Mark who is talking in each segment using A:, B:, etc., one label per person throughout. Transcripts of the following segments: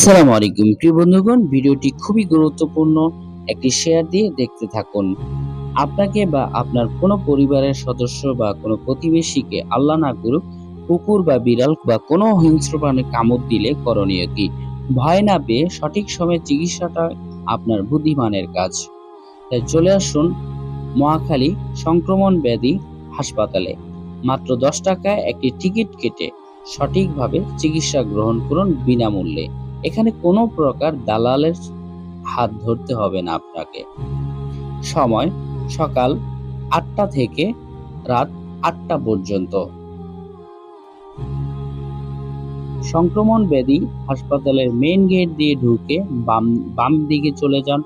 A: আসসালামু আলাইকুম প্রিয় বন্ধুগণ, ভিডিওটি খুবই গুরুত্বপূর্ণ। একটি শেয়ার দিয়ে দেখতে থাকুন। আপনাকে বা আপনার কোনো পরিবারের সদস্য বা কোনো প্রতিবেশীকে আল্লাহ না করুক কুকুর বা বিড়াল বা কোনো হিংস্র প্রাণী কামড় দিলে করণীয় কি? ভয় না পেয়ে সঠিক সময়ে চিকিৎসাটা আপনার বুদ্ধিমানের কাজ। তাই চলে আসুন মহাখালী সংক্রমণ ব্যাধি হাসপাতালে। মাত্র 10 টাকায় একটি টিকিট কেটে সঠিকভাবে চিকিৎসা গ্রহণ করুন বিনামূল্যে। এখানে কোনো প্রকার দালালের হাত ধরতে হবে না আপনাকে। সময় সকাল 8টা থেকে রাত 8টা পর্যন্ত। সংক্রমণ ব্যাধি হাসপাতালের মেইন গেট দিয়ে ঢুকে বাম বাম দিকে চলে যান।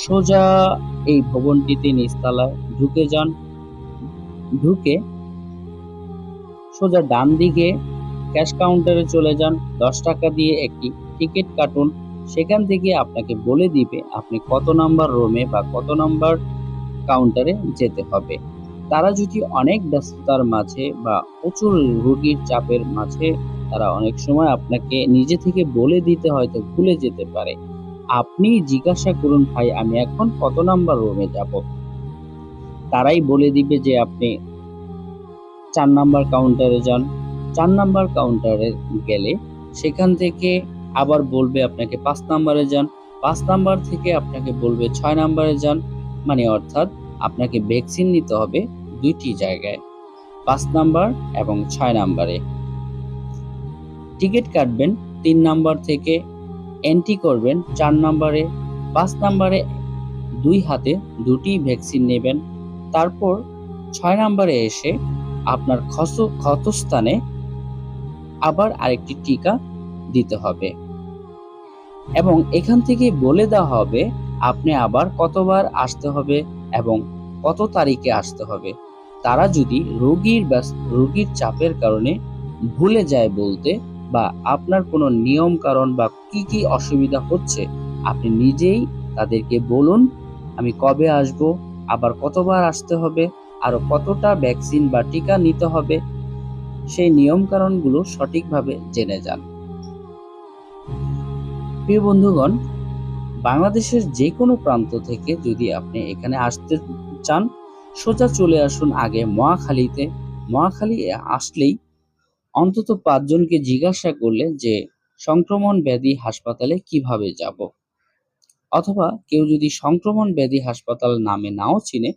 A: সোজা এই ভবনটিতে নিচতলায় ঢুকে যান। ঢুকে সোজা ডান দিকে ক্যাশ কাউন্টারে চলে যান। 10 টাকা দিয়ে একটি টিকিট কাটুন। সেখান থেকে আপনাকে বলে দিবে আপনি কত নাম্বার রুমে বা কত নাম্বার কাউন্টারে যেতে হবে। তারা যদি অনেক ব্যস্ততার মাঝে বা প্রচুর রোগীর চাপের মাঝে তারা অনেক সময় আপনাকে নিজে থেকে বলে দিতে হয়তো ভুলে যেতে পারে। আপনি জিজ্ঞাসা করুন, ভাই আমি এখন কত নাম্বার রুমে যাব? তারাই বলে দিবে যে আপনি 4 নাম্বার কাউন্টারে যান। 4 নাম্বার কাউন্টারে গেলে সেখান থেকে আবার বলবে আপনাকে 5 নাম্বারে যান। 5 নাম্বার থেকে আপনাকে বলবে 6 নাম্বারে যান। মানে অর্থাৎ আপনাকে ভ্যাকসিন নিতে হবে ২ টি জায়গায়, 5 নাম্বার এবং 6 নাম্বারে। টিকিট কাটবেন 3 নাম্বার থেকে, এন্ট্রি করবেন 4 নাম্বারে। 5 নাম্বারে 2 হাতে 2টি ভ্যাকসিন নেবেন। তারপর 6 নাম্বারে এসে আপনার ক্ষতস্থানে আবার আরেকটি টিকা দিতে হবে এবং এখান থেকে বলে দেওয়া হবে আপনি আবার কতবার আসতে হবে এবং কত তারিখে আসতে হবে। তারা যদি রোগীর চাপের কারণে ভুলে যায় বলতে বা আপনার কোনো নিয়ম কারণ বা কি অসুবিধা হচ্ছে আপনি নিজেই তাদেরকে বলুন, আমি কবে আসব, আবার কতবার আসতে হবে, আরো কতটা ভ্যাকসিন বা টিকা নিতে হবে, সেই নিয়ম কারণগুলো সঠিকভাবে জেনে যান। প্রিয় বন্ধুগণ, বাংলাদেশের যে কোনো প্রান্ত থেকে যদি আপনি এখানে আসতে চান, সোজা চলে আসুন আগে মহাখালীতে। মহাখালী আসলেই অন্তত 5 জনকে জিজ্ঞাসা করলে যে সংক্রমণ ব্যাধি হাসপাতালে কিভাবে যাব, অথবা কেউ যদি সংক্রমণ ব্যাধি হাসপাতাল নামে নাও চিনে,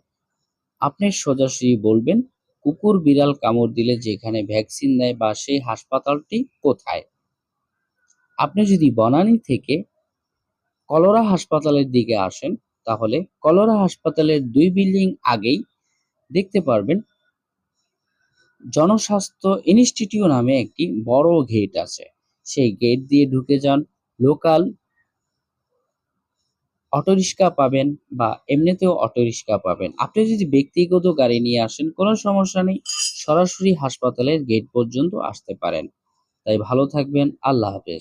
A: আপনি সোজাসুজি বলবেন কুকুর বিড়াল কামড় দিলে যেখানে ভ্যাকসিন দেয় বা সেই হাসপাতালটি কোথায়। আপনি যদি বনানী থেকে কলোরা হাসপাতালের দিকে আসেন, তাহলে কলোরা হাসপাতালের 2 বিল্ডিং আগেই দেখতে পারবেন জনস্বাস্থ্য ইনস্টিটিউট নামে একটি বড় গেট আছে। সেই গেট দিয়ে ঢুকে যান। লোকাল অটোরিক্সা পাবেন বা এমনিতেও অটোরিক্সা পাবেন। আপনি যদি ব্যক্তিগত গাড়ি নিয়ে আসেন কোনো সমস্যা নেই, সরাসরি হাসপাতালের গেট পর্যন্ত আসতে পারেন। তাই ভালো থাকবেন। আল্লাহ হাফেজ।